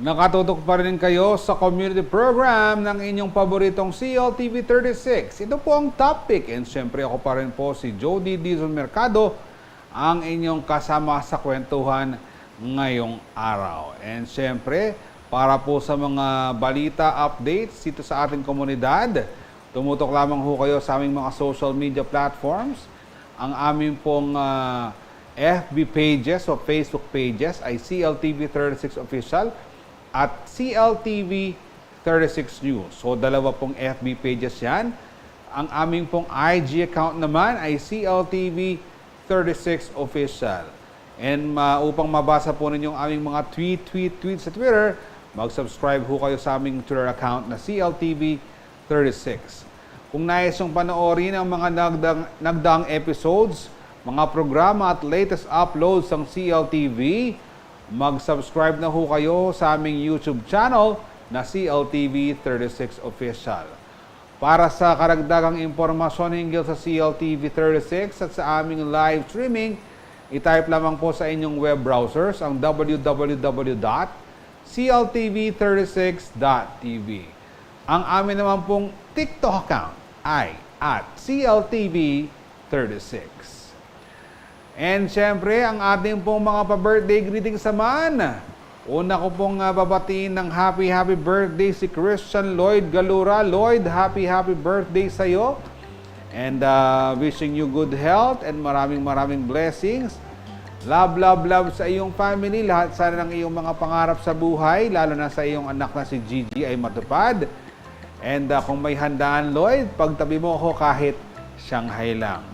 Nakatutok pa rin kayo sa community program ng inyong paboritong CLTV 36. Ito po ang topic, and syempre ako pa rin po si Jody Dizon Mercado, ang inyong kasama sa kwentuhan ngayong araw. And syempre, para po sa mga balita updates dito sa ating komunidad, tumutok lamang ho kayo sa aming mga social media platforms. Ang aming pong FB pages o Facebook pages ay CLTV 36 Official at CLTV 36 News. So, dalawa pong FB pages yan. Ang aming pong IG account naman ay CLTV 36 Official. And upang mabasa po ninyong aming mga tweet sa Twitter, mag-subscribe ho kayo sa aming Twitter account na CLTV 36. Kung nais yung panoorin ang mga nagdaang episodes, mga programa at latest uploads ng CLTV, mag-subscribe na ho kayo sa aming YouTube channel na CLTV 36 Official. Para sa karagdagang impormasyon hinggil sa CLTV 36 at sa aming live streaming, i-type lamang po sa inyong web browsers ang www.cltv36.tv. Ang amin naman pong TikTok account ay at CLTV 36. And syempre, ang ating pong mga pa-birthday greetings naman. Una ko pong babatiin ng happy birthday si Christian Lloyd Galura. Lloyd, happy birthday sa iyo. And wishing you good health and maraming blessings. Love sa iyong family. Lahat sana ng iyong mga pangarap sa buhay, lalo na sa iyong anak na si Gigi ay matupad. And kung may handaan, Lloyd, pagtabi mo ako kahit Shanghai lang.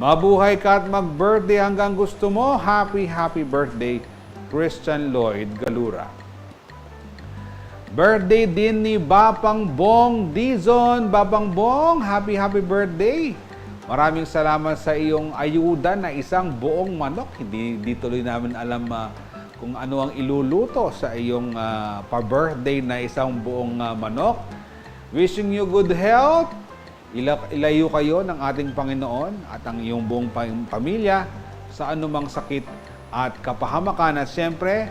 Mabuhay ka at mag-birthday hanggang gusto mo. Happy birthday, Christian Lloyd Galura. Birthday din ni Bapang Bong Dizon. Bapang Bong, happy birthday. Maraming salamat sa iyong ayuda na isang buong manok. Hindi tuloy namin alam kung ano ang iluluto sa iyong pa-birthday na isang buong manok. Wishing you good health. Ilayo kayo ng ating Panginoon at ang iyong buong pamilya sa anumang sakit at kapahamakan. At siyempre,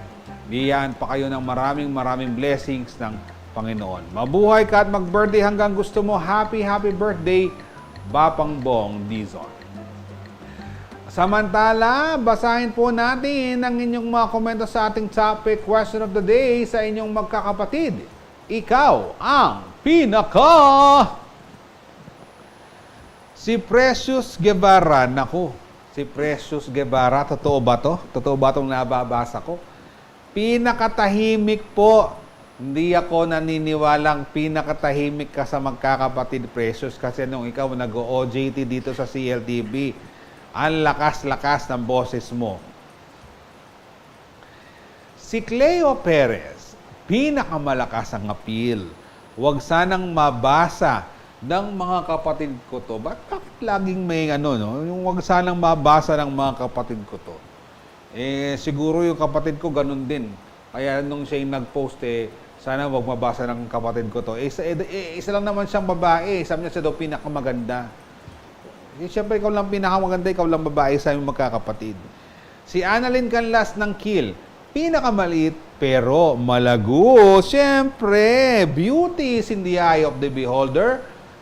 biyayaan pa kayo ng maraming blessings ng Panginoon. Mabuhay ka at mag-birthday hanggang gusto mo. Happy birthday, Bapang Bong Dizon. Samantala, basahin po natin ang inyong mga komento sa ating topic question of the day sa inyong magkakapatid. Ikaw ang pinaka... Si Precious Guevara, naku, si Precious Guevara, totoo ba to? Totoo ba itong nababasa ko? Pinakatahimik po. Hindi ako naniniwalang pinakatahimik ka sa magkakapatid, Precious, kasi nung ikaw nag-OJT dito sa CLTV, ang lakas-lakas ng boses mo. Si Cleo Perez, pinakamalakas ang appeal. Huwag sanang mabasa ng mga kapatid ko to. Bakit laging may yung wag sanang mabasa ng mga kapatid ko to? Siguro yung kapatid ko ganun din. Kaya nung siya yung nag-post, sana wag mabasa ng kapatid ko to. Isa lang naman siyang babae. Sabi niya siya daw pinakamaganda. Siyempre, ikaw lang pinakamaganda, ikaw lang babae sa aming magkakapatid. Si Annalyn Canlas ng Kiel, pinakamaliit pero malago. Siyempre, beauty is in the eye of the beholder.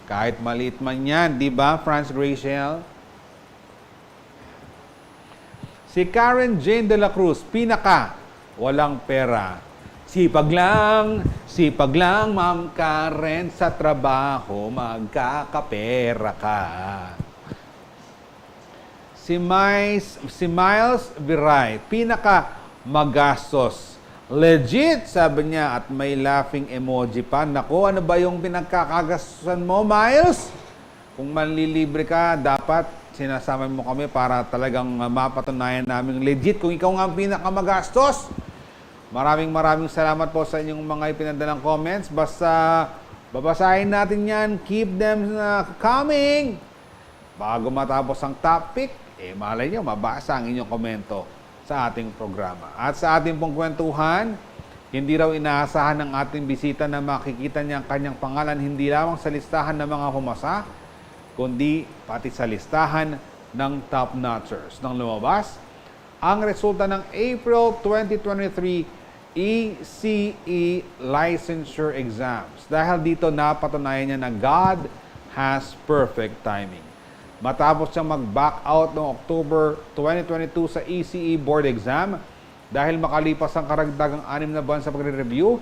Kahit maliit man yan, di ba, Franz Rachel? Si Karen Jane de la Cruz, walang pera. Sipag lang, Ma'am Karen, sa trabaho, magkakapera ka. Si Miles Viray, magastos Legit, sabi niya, at may laughing emoji pa. Naku, ano ba yung pinagkakagastusan mo, Miles? Kung manlilibre ka, dapat sinasama mo kami para talagang mapatunayan namin legit kung ikaw nga ang pinakamagastos. Maraming salamat po sa inyong mga ipinadalang comments. Basta babasahin natin yan. Keep them coming. Bago matapos ang topic, malay nyo, mabasa ang inyong komento sa ating programa. At sa ating pong kwentuhan, hindi raw inaasahan ng ating bisita na makikita niya ang kanyang pangalan hindi lamang sa listahan ng mga pumasa, kundi pati sa listahan ng top notchers. Nang lumabas ang resulta ng April 2023 ECE licensure exams. Dahil dito napatunayan niya na God has perfect timing. Matapos siyang mag-back out noong October 2022 sa ECE board exam, dahil makalipas ang karagdagang 6 na buwan sa pagre-review,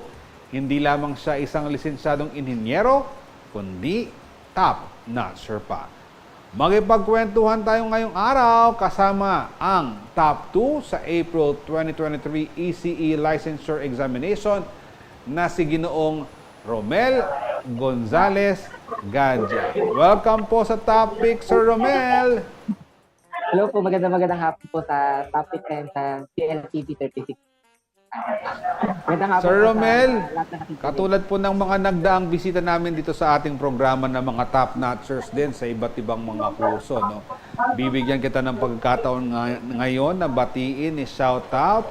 hindi lamang siya isang lisensyadong inhinyero, kundi top-notcher pa. Magipagkwentuhan tayo ngayong araw kasama ang top 2 sa April 2023 ECE licensure examination na si Ginoong Romel Gonzales Gadja. Welcome po sa topic, Sir Romel. Hello po, magandang hapon po sa topic and sa CLTV 36. Magandang hapon Sir po Romel, sa lahat na nakikinig. katulad po ng mga nagdaang bisita namin dito sa ating programa ng mga top notchers din sa iba't ibang mga kurso. No? Bibigyan kita ng pagkataon ngayon na batiin, i-shout out,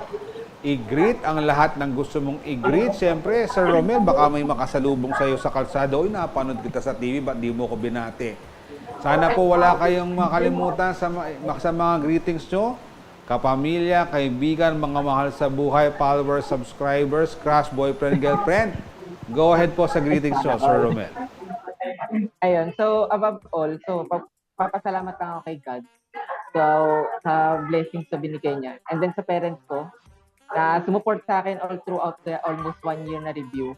i-greet ang lahat ng gusto mong i-greet. Siyempre, Sir Romel, baka may makasalubong sa iyo sa kalsada. Uy, napanood kita sa TV, ba't di mo ko binati? Sana po wala kayong makalimutan sa mga greetings nyo. Kapamilya, kaibigan, mga mahal sa buhay, followers, subscribers, crush, boyfriend, girlfriend. Go ahead po sa greetings nyo, Sir Romel. Ayun, so above all, papasalamat lang ako kay God. So, sa blessings na binigay niya. And then sa parents ko, na sumuport sa akin all throughout the almost 1 year na review.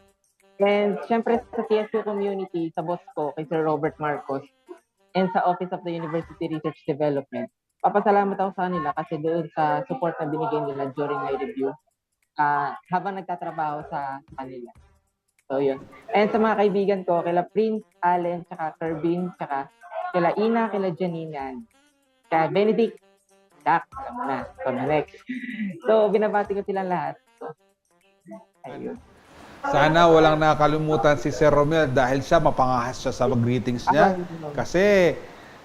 And syempre sa TSU community, sa boss ko, kay Sir Robert Marcos, and sa Office of the University Research Development, papasalamat ako sa kanila kasi doon sa support na binigay nila during my review habang nagtatrabaho sa kanila. So yun. And sa mga kaibigan ko, kila Prince, Allen, tsaka Kerbin, tsaka kila Ina, kila Janina, kaya Benedict, Jack, alam mo na. So, next. So, binabati ko silang lahat. So, ayun. Sana walang nakalimutan si Sir Romel dahil siya mapangahas siya sa greetings niya. Kasi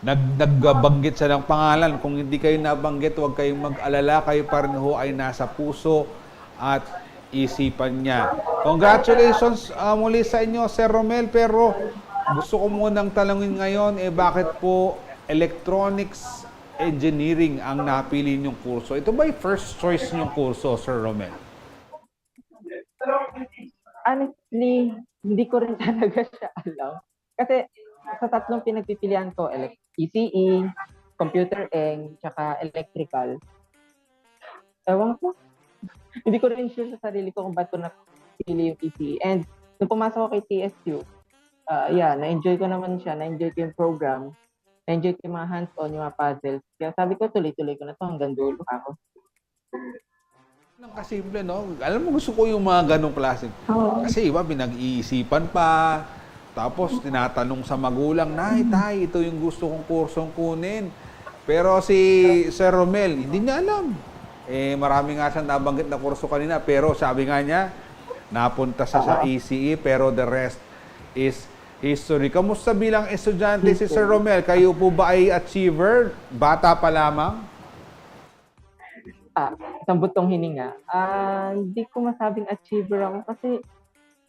nagbanggit siya ng pangalan. Kung hindi kayo nabanggit, huwag kayong mag-alala. Kayo pa rin ho ay nasa puso at isipan niya. Congratulations muli sa inyo, Sir Romel. Pero gusto ko munang talangin ngayon, bakit po electronics engineering ang napili niyong kurso? Ito ba yung first choice niyong kurso, Sir Romel? Honestly, hindi ko rin talaga siya alam. Kasi sa tatlong pinagpipilian ko, ECE, Computer Eng, tsaka Electrical. Ewan ko. Hindi ko rin sure sa sarili ko kung ba't ko napili yung ECE. And nung pumasok ako kay TSU, na-enjoy ko naman siya. Na-enjoy ko yung program. Na-enjoy ko yung mga hands-on, yung mga puzzles. Kaya sabi ko, tuloy-tuloy ko na to hanggang dulo ako. Lang kasimple, no? Alam mo, gusto ko yung mga ganong klase. Kasi iba, pinag-iisipan pa. Tapos, tinatanong sa magulang, Tay, ito yung gusto kong kursong kunin. Pero si Sir Romel, hindi niya alam. Marami nga siyang nabanggit na kurso kanina. Pero sabi nga niya, napunta siya sa ECE, pero the rest is history. Kamusta bilang estudyante si Sir Romel? Kayo po ba ay achiever? Bata pa lamang? Isang butong hininga. Hindi ko masabing achiever ako kasi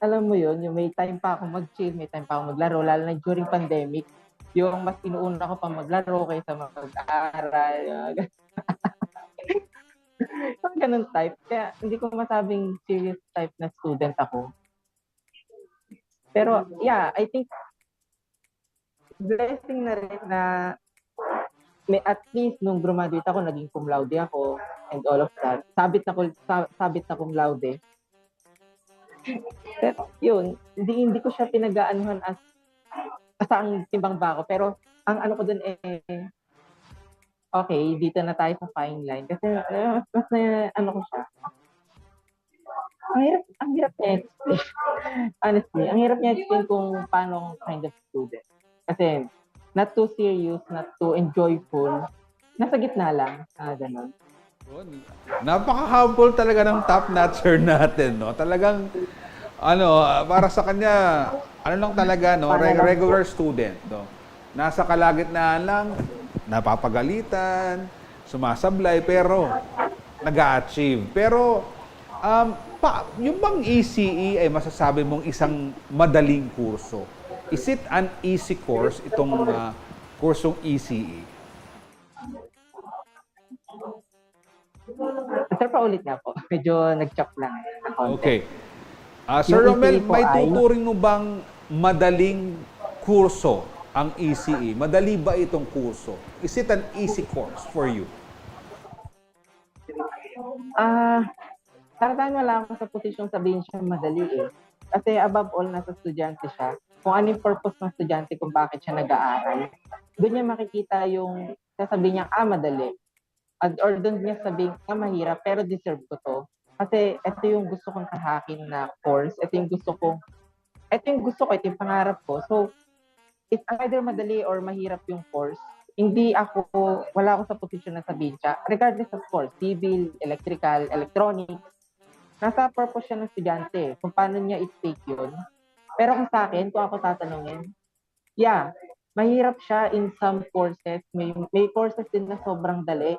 alam mo yun, yung may time pa ako mag-chill, may time pa ako maglaro, lalo na during pandemic, yung mas inuuna ko pa maglaro kaysa mag-aaral. Yung ganun type. Kaya hindi ko masabing serious type na student ako. Pero I think blessing na rin na may at least nung graduate ako, naging cum laude ako and all of that. Sabit na cum laude. Pero yun, hindi ko siya pinag-aanuhan as ang timbang ba ako. Pero ang ano ko dun okay, dito na tayo sa fine line. Kasi mas na ano ko siya. ang hirap niya explain. Honestly, ang hirap niya explain kung paano kind of student. Kasi, not too serious, not too enjoyful. Nasa gitna lang, ganun. Yun. Napaka-humble talaga ng top notcher natin, no? Talagang, para sa kanya, ano lang talaga, no? Regular student, no? Nasa kalagitnaan lang, napapagalitan, sumasablay, pero nag-a-achieve. Pero, yung bang ECE ay masasabi mong isang madaling kurso? Is it an easy course, itong kursong ECE? Sir, paulit nga po. Medyo nag-chop lang. Okay. Sir Yung Romel, ECE po may ay- tuturing mo bang madaling kurso ang ECE? Madali ba itong kurso? Is it an easy course for you? Karamihan wala ako sa posisyong sabihin siya madali eh. Kasi above all, nasa estudyante siya. Kung ano yung purpose ng estudyante kung bakit siya nag-aaral. Doon niya makikita yung sasabihin niya, madali. Or doon niya sabihin, mahirap, pero deserve ko to. Kasi ito yung gusto kong tahakin na course. Ito yung gusto ko, ito yung pangarap ko. So, it's either madali or mahirap yung course. Wala ako sa posisyon na sabihin siya. Regardless of course, civil, electrical, electronics, nasa purpose siya ng estudyante, kung paano niya i-take yun. Pero kung sa akin, kung ako tatanungin, mahirap siya in some courses. May courses din na sobrang dali.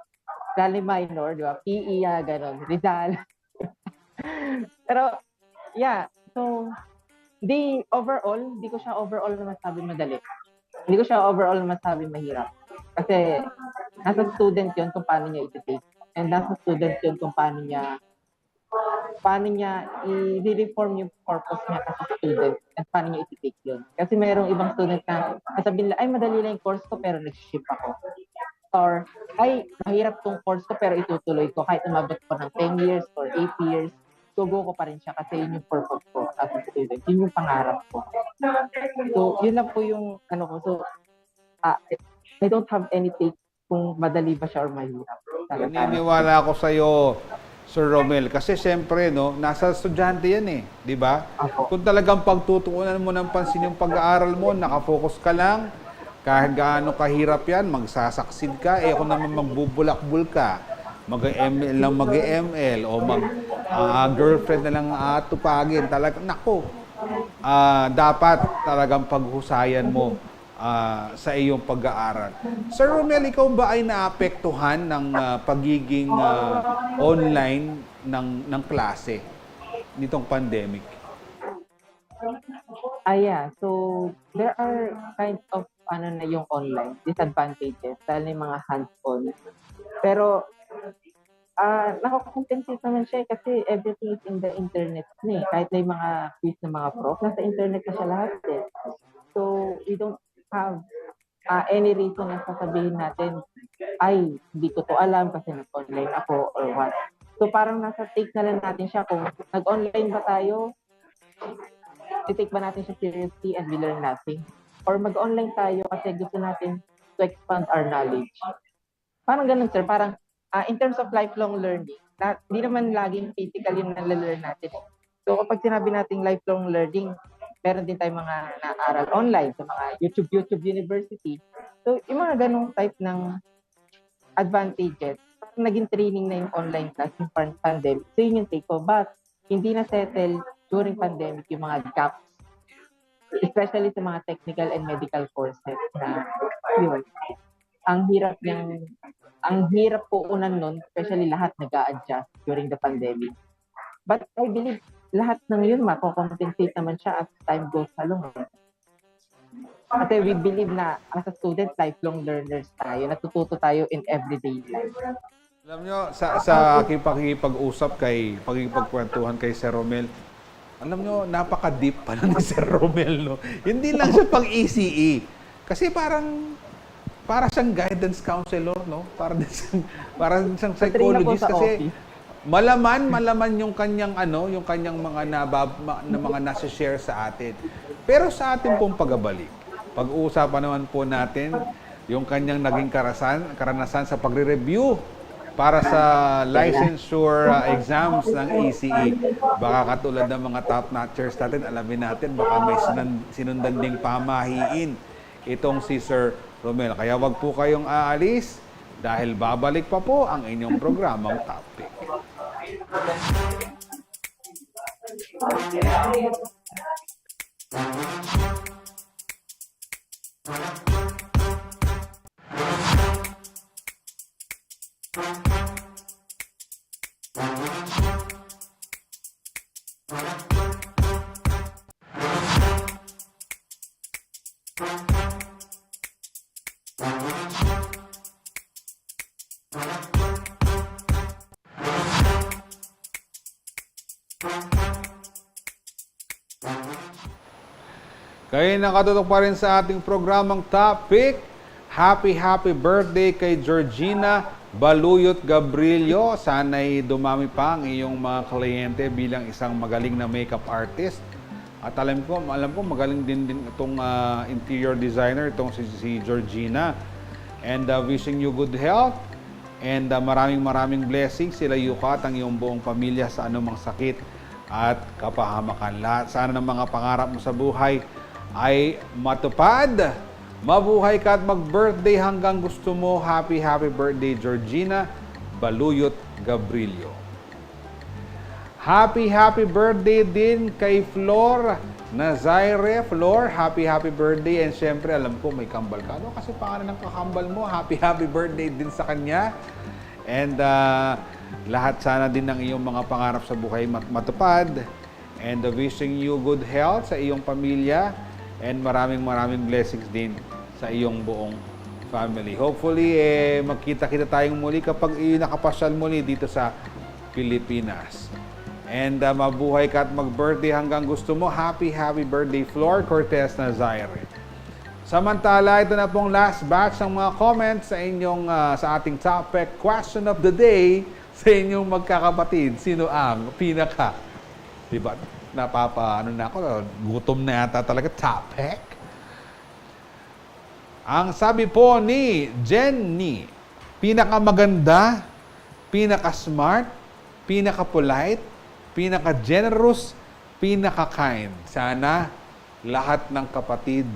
Lalo minor, di ba? PE, gano'n. Rizal. Pero, so, hindi ko siya overall na masabi madali. Hindi ko siya overall na masabi mahirap. Kasi, nasa student yun kung paano niya i-take. And nasa student yun kung paano niya i-reform yung purpose niya as a student at paano niya i-take yun. Kasi mayroong ibang student na sasabihin nila, ay madali lang yung course ko pero nag-ship ako. Or, ay mahirap tong course ko pero itutuloy ko kahit umabot ko ng 10 years or 8 years, tugo ko pa rin siya kasi yun yung purpose ko as a student. Yun yung pangarap ko. So, yun lang po yung ko. So, I don't have any take kung madali ba siya or mahirap. Naniniwala ako sa'yo, Sir Romel, kasi siyempre, no, nasa estudyante yan eh, di ba? Kung talagang pagtutuunan mo ng pansin yung pag-aaral mo, nakafocus ka lang, kahit gaano kahirap yan, magsasaksid ka, kung naman magbubulakbul ka, mag-ML lang mag-ML, o girlfriend na lang tupagin, talagang, dapat talagang paghusayan mo sa iyong pag-aaral. Sir Romel, ikaw ba ay naapektuhan ng pagiging online ng klase nitong pandemic? So there are kinds of yung online disadvantages dahil yung mga hands-on. Pero nakakompensate naman siya kasi everything is in the internet na eh. Kahit na yung mga quiz ng mga prof, nasa internet na siya lahat eh. So we don't have any reason na sasabihin natin, ay, hindi ko to alam kasi nag-online ako or what. So parang nasa take na lang natin siya kung nag-online ba tayo, i-take ba natin siya seriously and we learn nothing? Or mag-online tayo kasi gusto natin to expand our knowledge. Parang ganun, sir. Parang in terms of lifelong learning, hindi naman laging physical yung nalalearn natin. So kapag sinabi nating lifelong learning, meron din tayong mga na-aral online sa mga YouTube University. So, yung mga ganong type ng advantages, naging training na yung online class yung pandemic. So, yun yung take ko. But, hindi na settle during pandemic yung mga gaps, especially sa mga technical and medical courses na, yun, ang hirap po unan nun, especially lahat nag-a-adjust during the pandemic. But I believe lahat ng yun mako-compensate naman siya as time goes along. Kasi we believe na as a student, lifelong learners tayo. Natututo tayo in everyday life. Alam nyo, sa aking pakikipag-usap pakikipagkwentuhan kay Sir Romel, alam nyo, napaka-deep pa lang ni Sir Romel, no? Hindi lang siya pang ECE. Kasi para siyang guidance counselor, no? Para siyang psychologist kasi malaman yung kanyang mga nasi-share sa atin. Pero sa atin pong pagbabalik, pag-uusapan naman po natin yung kanyang naging karanasan sa pagre-review para sa licensure exams ng ECE. Baka katulad ng mga top-notchers natin, alamin natin, baka may sinundan ding pamahiin itong si Sir Romel. Kaya wag po kayong aalis dahil babalik pa po ang inyong programang topic. Kayo nakatutok pa rin sa ating programang topic. Happy birthday kay Georgina Baluyot Gabrilio. Sana'y dumami pa ang iyong mga kliyente bilang isang magaling na makeup artist. At alam ko magaling din itong interior designer, itong si Georgina. And wishing you good health. And maraming blessings sila Yuka at ang iyong buong pamilya sa anumang sakit at kapahamakan. Lahat sana ng mga pangarap mo sa buhay ay matupad. Mabuhay ka at mag-birthday hanggang gusto mo. Happy birthday, Georgina Baluyot Gabrilio. Happy birthday din kay Flor Nazaire. Flor, happy birthday. And syempre, alam ko may kambal ka. Ano kasi pangalan ng kakambal mo? Happy birthday din sa kanya. And lahat sana din ng iyong mga pangarap sa buhay matupad. And wishing you good health sa iyong pamilya. And maraming blessings din sa iyong buong family. Hopefully, magkita-kita tayong muli kapag nakapasyal muli dito sa Pilipinas. And mabuhay ka at mag-birthday hanggang gusto mo. Happy birthday, Flor Cortez Nazaire. Samantala, ito na pong last batch ng mga comments sa inyong sa ating topic question of the day sa inyong magkakapatid. Sino ang pinaka? Diba? Na ako, gutom na yata talaga, topic. Ang sabi po ni Jenny, pinakamaganda, pinaka-smart, pinaka-polite, pinaka-generous, pinaka-kind. Sana lahat ng kapatid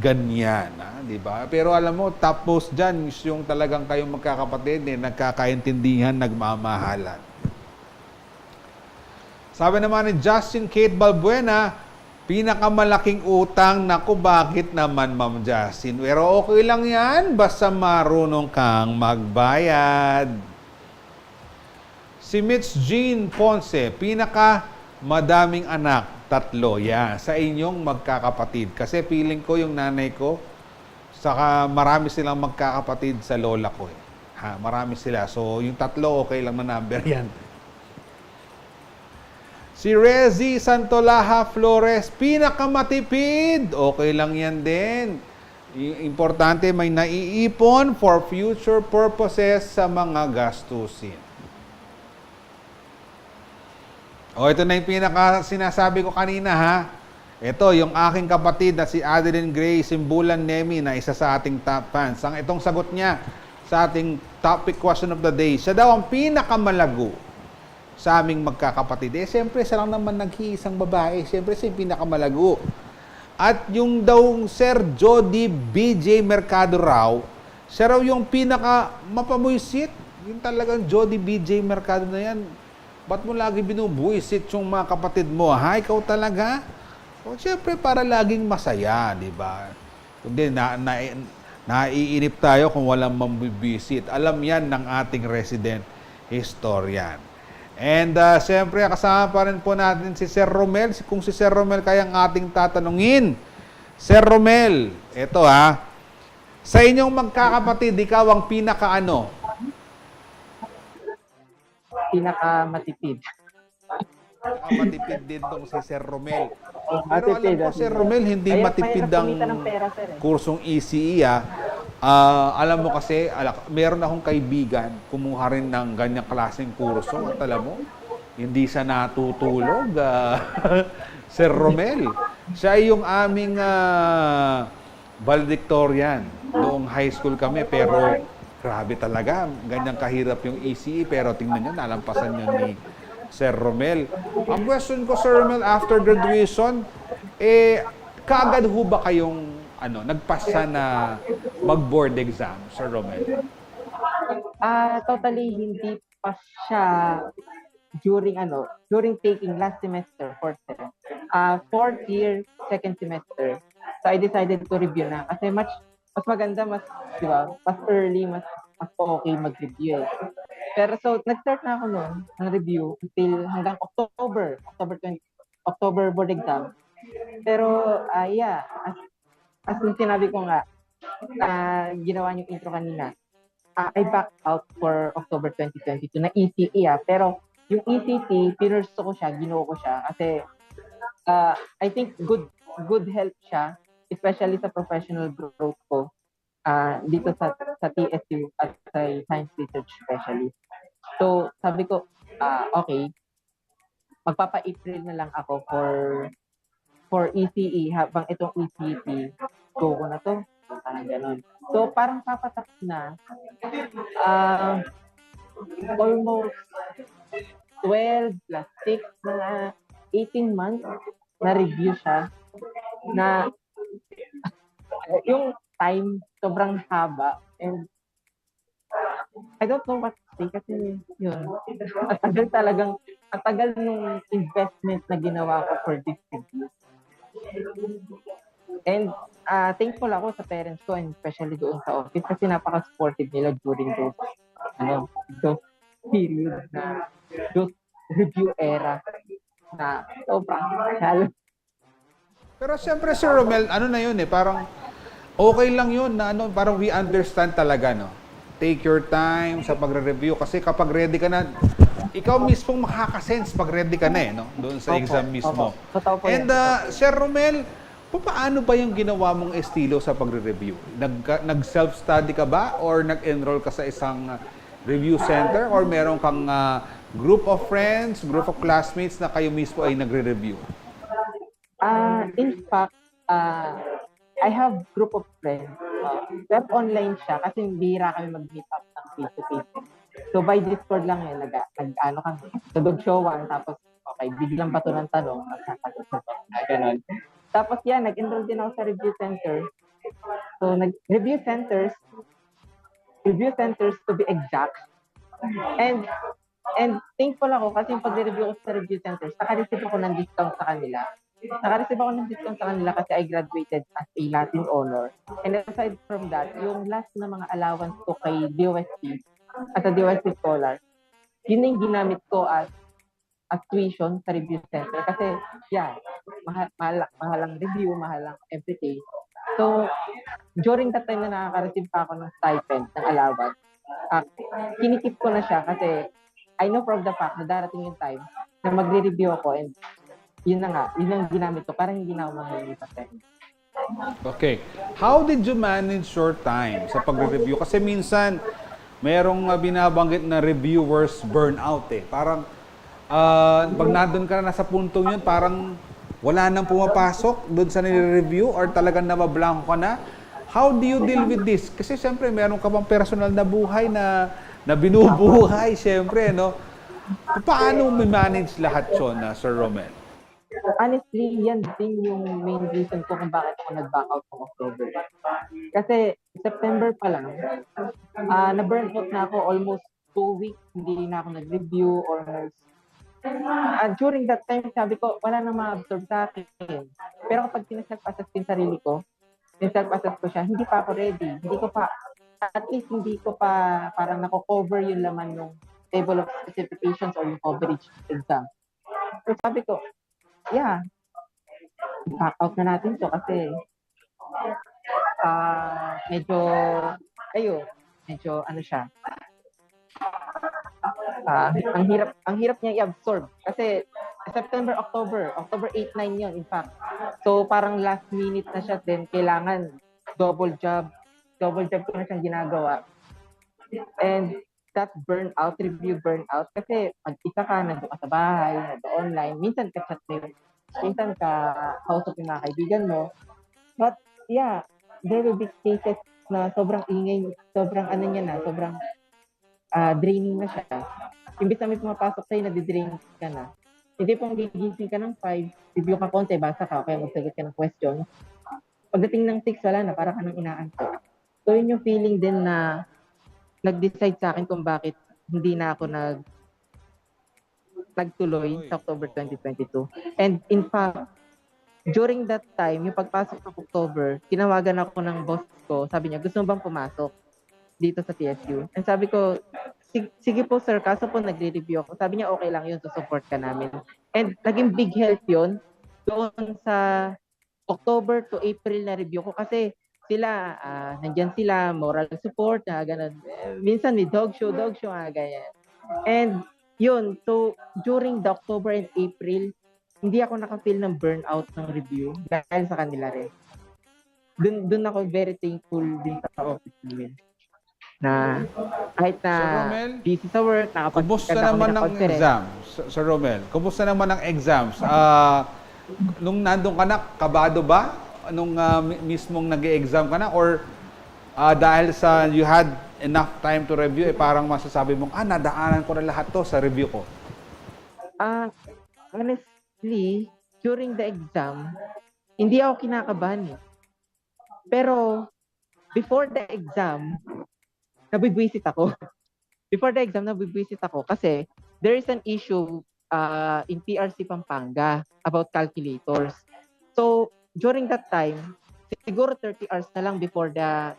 ganyan, di ba? Pero alam mo, topmost dyan, yung talagang kayong magkakapatid, nagkakaintindihan, nagmamahalan. Sabi naman ni Justin Kate Balbuena, pinakamalaking utang, naku bakit naman Ma'am Justin? Pero okay lang yan, basta marunong kang magbayad. Si Mitch Jean Ponce, pinakamadaming anak, 3. Yan, sa inyong magkakapatid. Kasi feeling ko yung nanay ko, saka marami silang magkakapatid sa lola ko. Marami sila. So yung 3, okay lang na number yan. Si Rezi Santolaha Flores, pinakamatipid. Okay lang yan din. Importante, may naiipon for future purposes sa mga gastusin. Ito na yung pinaka sinasabi ko kanina ha. Ito, yung aking kapatid na si Adeline Gray Simbulan Nemi na isa sa ating top fans. Itong sagot niya sa ating topic question of the day, siya daw ang pinakamalago sa aming magkakapatid. Siyempre, siya lang naman nag-iisang babae. Siyempre, siya yung pinakamalago. At yung daw Sir Jody BJ Mercado raw, siya raw yung pinaka-mapamuisit. Yung talagang Jody BJ Mercado na yan. Ba't mo lagi binubuisit yung mga kapatid mo? Ha? Ikaw talaga? O, siyempre, para laging masaya, di ba? Kundi, naiinip tayo kung walang mambibisit. Alam yan ng ating resident historian. And siyempre, kasama pa rin po natin si Sir Romel. Kung si Sir Romel kayang ating tatanungin. Sir Romel, ito sa inyong magkakapatid, ikaw ang pinaka-ano? Pinaka-matipid. Matipid din tong si Sir Romel. Pero Matipid, alam ko, Sir Romel, hindi matipid ang kursong ECE. Alam mo kasi, meron akong kaibigan, kumuha rin ng ganyang klaseng kurso. At alam mo, hindi siya natutulog. Sir Romel, siya yung aming valedictorian. Noong high school kami, pero Grabe talaga, ganyan kahirap yung ECE pero tingnan nyo, nalampasan nyo ni Sir Romel. Ang question ko, Sir Romel, after graduation, kaagad ho ba kayong nagpasa na mag-board exam, Sir Romel? Totally hindi pa siya during taking last semester, fourth semester. Fourth year, second semester. So I decided to review na kasi mas maganda, di ba, mas early, mas okay mag-review eh. Pero so, nag-start na ako noon ng review until hanggang October board exam. Pero, yeah, as yung sinabi ko nga, ginawa niyo intro kanina, I backed out for October 2022 na ECE pero yung ECT, pinurso ko siya, ginuo ko siya kasi I think good help siya, especially sa professional growth ko dito sa TSU at sa Science Research Specialist. So, sabi ko, okay, magpapa-April na lang ako for ECE habang itong ECT, go ko na to. Parang ganun. So, parang papatak na almost 12 plus 6 na 18 months na review siya na yung time sobrang haba and I don't know what to say kasi yun. Ang tagal nung investment na ginawa ko for this review. And thankful ako sa parents ko and especially doon sa office kasi napaka-supportive nila during those periods na those review era na sobrang halo. Pero siyempre, Sir Romel, na yun parang okay lang yun na parang we understand talaga, no? Take your time sa pagre-review kasi kapag ready ka na, ikaw mismong makakasense pag ready ka na no? Doon sa exam mismo. And Sir Romel, paano ba yung ginawa mong estilo sa pagre-review? Nag-self-study ka ba or nag-enroll ka sa isang review center or meron kang group of friends, group of classmates na kayo mismo ay nagre-review? In fact, I have group of friends. Pero online siya kasi bihira kami mag-meet up ng face-to-face. So by Discord lang yun, kami, tudog showan, tapos okay, biglang bato ng tanong, ganon. Tapos nag-enroll din ako sa review center. So review centers to be exact. And thankful ako kasi yung pag-review ko sa review centers, naka-receive ako ng discount sa kanila. Kasi I graduated as a Latin honor. And aside from that, yung last na mga allowance ko kay DOST, as a DOST scholar, yun yung ginamit ko as tuition sa review center. Kasi, mahal ang review, mahal ang everything. So, during that time na nakaka-receive pa ako ng stipend, ng allowance, kinikip ko na siya kasi I know from the fact na darating yung time na magre-review ako and yun ang ginamit ko. Parang hindi na ako mahilig sa time. Okay. How did you manage your time sa pagre-review? Kasi minsan, merong binabanggit na reviewers burnout Parang, pag nandun ka na nasa puntong yun, parang wala nang pumapasok doon sa nire-review or talagang nabablanko ka na. How do you deal with this? Kasi siyempre, meron ka pang personal na buhay na binubuhay, siyempre, no? Paano mo manage lahat yun, Sir Romel? Honestly, yan din yung main reason ko kung bakit ako nag-back out ng October. Kasi September pa lang, na-burn out na ako almost 2 weeks, hindi na ako nag-review or during that time, sabi ko, wala nang ma-absorb sa akin. Pero kapag sinas-self-assess yung sarili ko, self-assess ko siya, hindi pa ako ready. At least hindi ko pa parang nako-cover yung laman ng table of specifications or yung coverage exam. So sabi ko, back out na natin to kasi medyo ano siya. Ang hirap niya i-absorb kasi September, October 8, 9 yun in fact. So parang last minute na siya then kailangan double job ko na siyang ginagawa. And that review burnout kasi pag isa ka, nandun ka sa bahay, nandun online, minsan ka chat mo, minsan ka kausap yung mga kaibigan mo. But there will be cases na sobrang ingay, sobrang ano niya na, sobrang draining na siya. Imbis na may pumapasok sa'yo, nadidrain ka na. Hindi pong gigising ka ng 5, review ka konti, basa ka, kaya magsagot ka ng question. Pagdating ng 6, wala na, para ka nang inaantok. So, yun yung feeling din na nag-decide sa akin kung bakit hindi na ako nagtuloy sa October 2022. And in fact, during that time, yung pagpasok ng October, tinawagan ako ng boss ko. Sabi niya, gusto mo bang pumasok dito sa TSU? And sabi ko, sige po sir, kaso po nagre-review ako. Sabi niya, okay lang yun, support ka namin. And naging big help yun doon sa October to April na review ko kasi sila, nandyan sila, moral support, ganun. Minsan may dog show, ganyan. And yun, so during the October and April, hindi ako nakafeel ng burnout ng review dahil sa kanila rin. Dun ako very thankful din sa office namin. Na kahit na Sir Romel, busy sa work, kumusta nakapag-attend ako naman ng ang conference. exams? Sir Romel, kumusta naman ang exams? Nung nandun ka na, kabado ba? Nung mismong nag-exam ka na? Or dahil sa you had enough time to review, parang masasabi mong, nadaanan ko na lahat to sa review ko? Honestly, during the exam, hindi ako kinakabahan eh. Pero before the exam, nabibwisit ako. Before the exam, nabibwisit ako kasi there is an issue in PRC Pampanga about calculators. So, during that time, siguro 30 hours na lang before the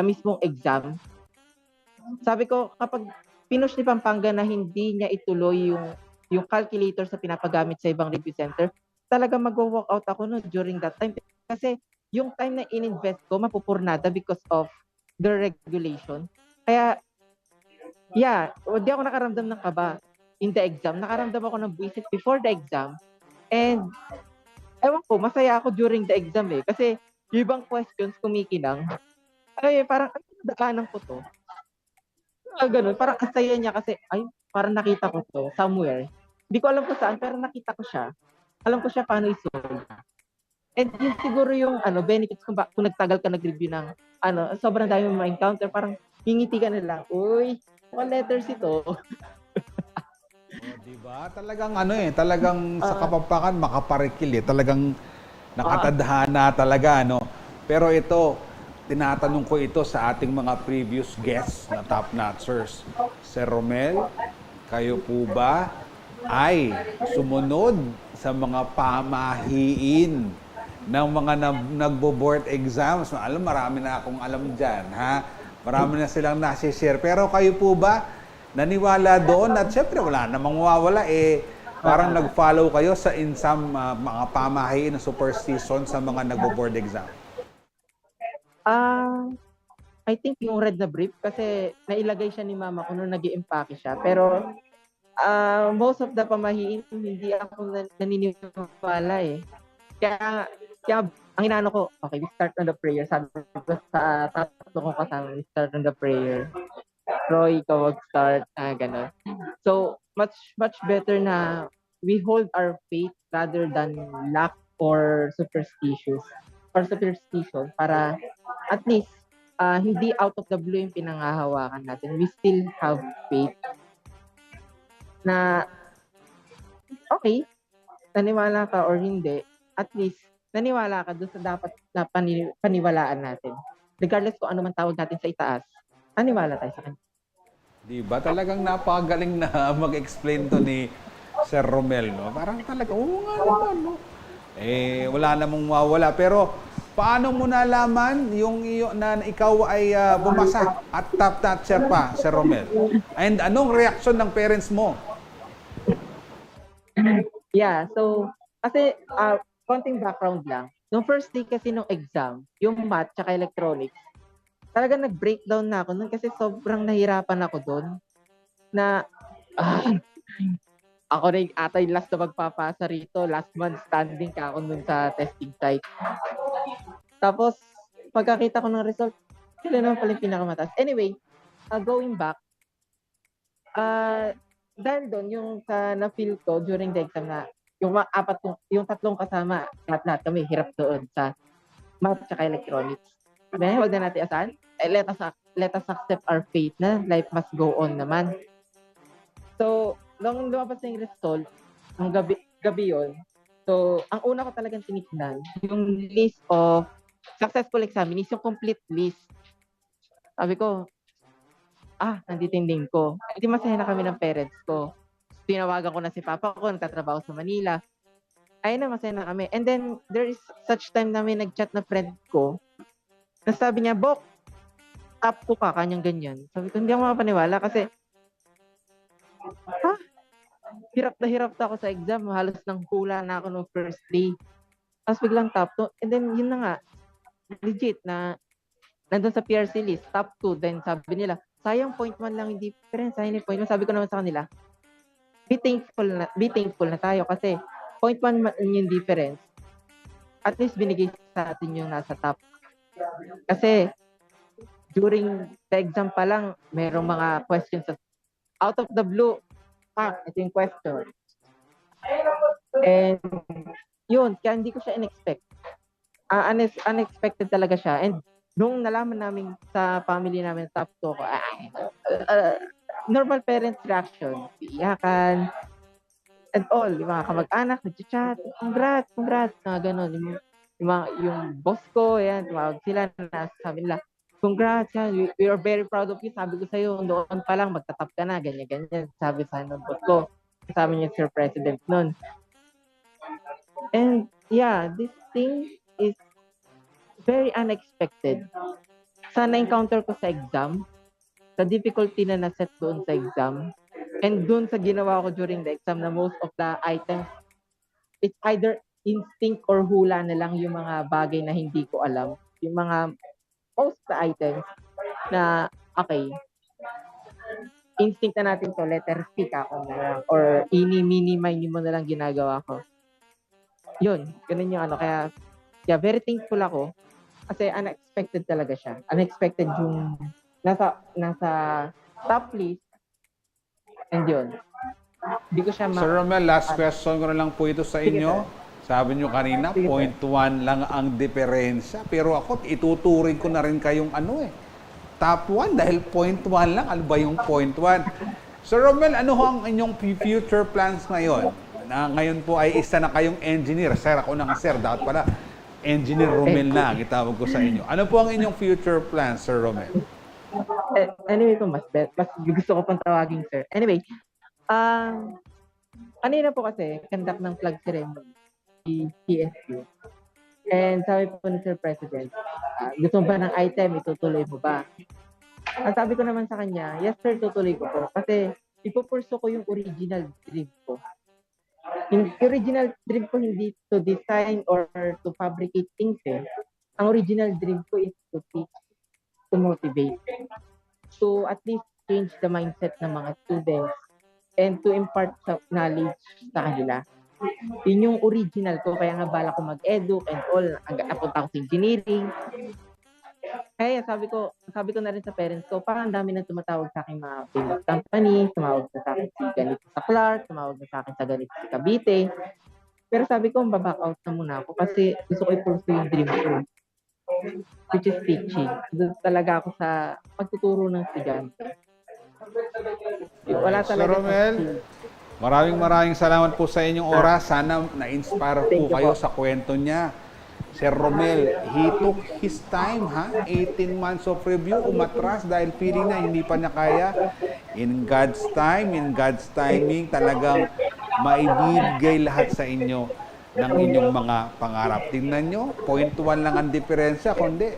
mismong exam. Sabi ko, kapag pinush ni Pampanga na hindi niya ituloy yung calculator sa pinapagamit sa ibang review center, talaga mag-walk out ako no during that time. Kasi yung time na ininvest ko, mapupurnada because of the regulation. Kaya, hindi ako nakaramdam ng kaba in the exam. Nakaramdam ako ng buwisit before the exam. And, ewan ko, masaya ako during the exam eh. Kasi, yung ibang questions kumikinang. Parang, daanan ko to. Ganun, parang ang saya niya kasi, parang nakita ko to somewhere. Hindi ko alam kung saan, pero nakita ko siya. Alam ko siya paano isolve. And yun siguro yung benefits kung nagtagal ka nag-review ng sobrang dami mo ma-encounter, parang hingiti ka na lang, uy, mga letters ito. Diba? Talagang sa Kapampangan makaparikil eh. Talagang nakatadhana talaga, no? Pero ito, tinatanong ko ito sa ating mga previous guests na top notchers. Sir Romel, kayo po ba ay sumunod sa mga pamahiin ng mga nagbo-board exams? Marami na akong alam dyan, ha? Marami na silang nasi-share. Pero kayo po ba naniwala doon? At syempre, wala namang mawawala parang nag-follow kayo sa mga pamahiin na superstition sa mga nagbo-board exam. I think yung red na brief kasi nailagay siya ni mama ko nung nag-i-empake siya. Pero most of the pamahiin, hindi ako naniniwala eh. Kaya ang inaano ko, okay, we start on the prayer. Sabi ko sa tatlo ko kasama, we start on the prayer. Roy, ikaw mag-start, gano'n. So, much better na we hold our faith rather than lack or superstition para at least hindi out of the blue yung pinangahawakan natin. We still have faith na okay, naniwala ka or hindi, at least naniwala ka doon sa dapat na paniwalaan natin. Regardless kung ano man tawag natin sa itaas, naniwala tayo sa kanya. Diba? Talagang napakagaling na mag-explain to ni Sir Romel, no? Parang talaga, nga naman, no? Wala namang mawawala. Pero, paano mo nalaman na ikaw ay bumasa at top notcher pa, Sir Romel? And anong reaction ng parents mo? Yeah, so, kasi, konting background lang. Nung first day kasi nung exam, yung math tsaka electronics, talaga nag-breakdown na ako nun kasi sobrang nahirapan ako doon na ako rin ata yung last na magpapasa rito. Last month standing ka ako nun sa testing site. Tapos, pagkakita ko ng result, sila naman pala yung pinakamataas. Anyway, going back, dahil doon, yung na-feel ko during the exam na yung tatlong kasama, lahat kami hirap doon sa math at electronics. Sabi niya, wag na natin asahan. Let us accept our fate na life must go on naman. So, nung lumabas na yung result, ng gabi yun, so, ang una ko talagang tinignan, yung list of successful examinees, yung complete list. Sabi ko, nandito yung name ko. Hindi masaya na kami ng parents ko. Tinawagan ko na si papa ko, nagtatrabaho sa Manila. Ayun na, masaya na kami. And then, there is such time na may nag-chat na friend ko, na sabi niya, Bok, top ko ka, kanyang ganyan. Sabi ko, hindi ako makapaniwala kasi, hirap na ako sa exam. Halos nang hula na ako nung first day. Tapos biglang top 2. And then, yun na nga, legit na nandun sa PRC list, top 2. Then sabi nila, sayang 0.1 lang yung difference. Sayang yung 0.1. Sabi ko naman sa kanila, be thankful na tayo kasi 0.1 yung difference. At least binigay sa atin yung nasa top. Kasi during the exam pa lang, merong mga questions out of the blue. Ito yung question. And yun, kaya hindi ko siya in-expect. Unexpected talaga siya. And nung nalaman namin sa family namin, top 2 ko, normal parents reaction, iyakan, and all, yung mga kamag-anak, nag-chat, congrats, ganun. Yung boss ko, yan, tumawag sila, sabi nila, congrats, yan, we are very proud of you, sabi ko sa'yo, doon pa lang, magtatap ka na, ganyan, sabi sa ng boss ko, sabi niya, Sir President nun. And yeah, this thing is very unexpected. Sa na-encounter ko sa exam, sa difficulty na naset doon sa exam, and doon sa ginawa ko during the exam na most of the items, it's either instinct or hula na lang yung mga bagay na hindi ko alam. Yung mga most of the items na, okay, instinct na natin to, letter C ako na lang, or mini mo na lang ginagawa ko. Yun, ganun yung ano. Kaya very thankful ako kasi unexpected talaga siya. Unexpected yung nasa top list. And yun. Hindi ko siya Sir Romel, last question ko na lang po ito sa inyo. Sabi nyo kanina, 0.1 lang ang diferensya. Pero ako, ituturing ko na rin kayong top 1 dahil 0.1 lang. Ano ba yung 0.1? Sir Romel, ano ho ang inyong future plans ngayon? Na ngayon po ay isa na kayong engineer. Sir, ako na nga sir. Dapat pala, Engineer Romel na, itawag ko sa inyo. Ano po ang inyong future plans, Sir Romel? Anyway, mas gusto ko pang tawagin, sir. Anyway, kanina po kasi, conduct ng flag ceremony, si PSU. And sabi po ni Sir President, gusto mo ba ng item, itutuloy mo ba? Ang sabi ko naman sa kanya, yes sir, tutuloy ko po. Kasi ipupurso ko yung original dream ko. Yung original dream ko hindi to design or to fabricate things Ang original dream ko is to teach, to motivate, to at least change the mindset ng mga students and to impart knowledge sa kanila. Yun yung original ko, kaya nga bala ko mag-edu and all, napunta ako sa engineering. Kaya sabi ko na rin sa parents ko, parang dami na tumatawag sa akin mga famous company, tumawag na sa akin si ganito sa Clark, tumawag na sa akin sa ganito si Cavite. Pero sabi ko, back out na muna ako kasi gusto ko i-pursue yung dream ko, which is teaching. Doon talaga ako sa pagtuturo ng estudyante. Wala talaga. Sir Romel, maraming salamat po sa inyong oras. Sana na-inspire po kayo sa kwento niya. Sir Romel, he took his time, 18 months of review, umatras dahil feeling na hindi pa niya kaya. In God's time, in God's timing, talagang maibigay lahat sa inyo ng inyong mga pangarap. Tingnan nyo, 0.1 lang ang diferensya, kundi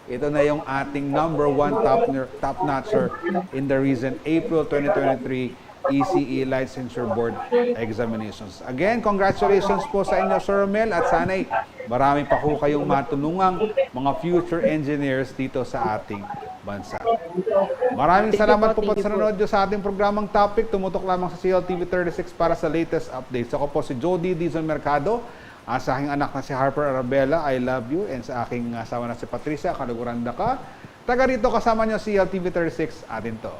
ito na yung ating number 1 top-notcher in the recent April 2023 ECE Licensure Board Examinations. Again, congratulations po sa inyo, Sir Romel, at sana'y marami pa po kayong matulungang mga future engineers dito sa ating bansa. Maraming salamat po sa nanonood sa ating programang topic. Tumutok lamang sa CLTV 36 para sa latest updates. Ako po si Jody Dizon Mercado, sa aking anak na si Harper Arabella, I love you, and sa aking asawa na si Patricia, Kaluguranda ka. Taga rito kasama niyo CLTV 36, atin to.